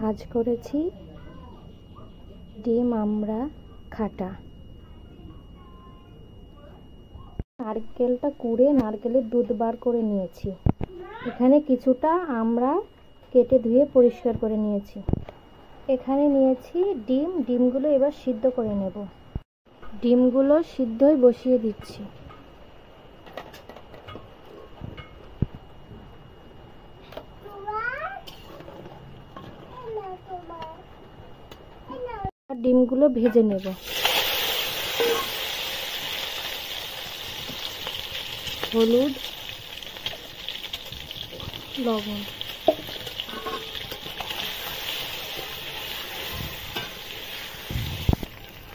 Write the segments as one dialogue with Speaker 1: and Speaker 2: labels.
Speaker 1: আজ করেছি ডিম আমড়া খাটা। নারকেলটা কুড়ে নারকেলের দুধ বার করে নিয়েছি। এখানে কিছুটা আমড়া কেটে ধুয়ে পরিষ্কার করে নিয়েছি। এখানে নিয়েছি ডিমগুলো এবার সিদ্ধ করে নেব। ডিমগুলো সিদ্ধই বসিয়ে দিচ্ছি। ডিমগুলো ভেজে নেব। হলুদ, লবণ,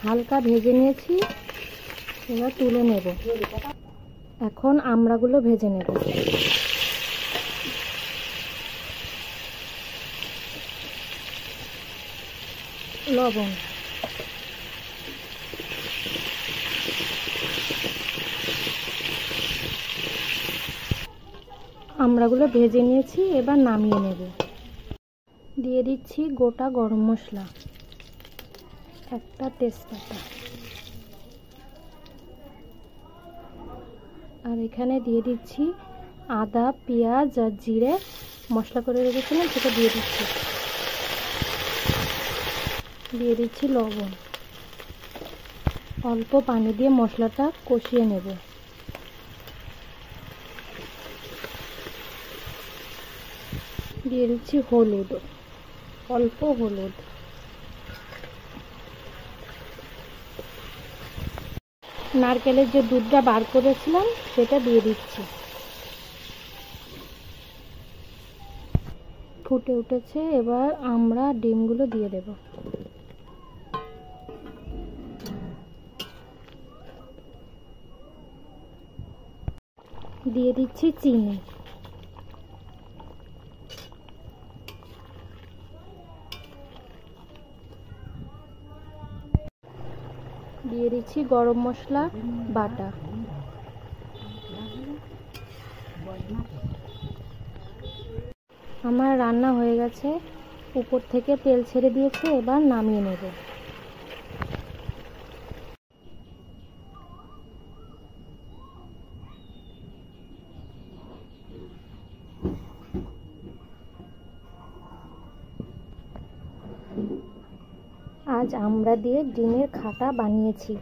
Speaker 1: হালকা ভেজে নিয়েছি, এবার তুলে নেব। এখন আমড়াগুলো ভেজে নেব। লবণ, আমড়াগুলো ভেজে নিয়েছি, এবার নামিয়ে নেব। দিয়ে দিচ্ছি গোটা গরম মশলা, একটা তেজপাতা, আর এখানে দিয়ে দিচ্ছি আদা, পেঁয়াজ আর জিরে মশলা করে রেখেছিলাম, সেটা দিয়ে দিচ্ছি। দিয়ে দিচ্ছি লবণ। অল্প পানি দিয়ে মশলাটা কষিয়ে নেব। দিয়ে দিচ্ছি হলুদ, অল্প হলুদ। নারকেলের যে দুধটা বার করেছিলাম সেটা দিয়ে দিচ্ছি। ফুটে উঠেছে, এবার আমরা ডিমগুলো দিয়ে দেব। দিয়ে দিচ্ছি চিনি। দিয়ে দিচ্ছি গরম মশলা বাটা। আমার রান্না হয়ে গেছে, উপর থেকে তেল ছেড়ে দিয়েছে, এবার নামিয়ে নেব। আজ আমড়া দিয়ে ডিমের খাটা বানিয়েছি।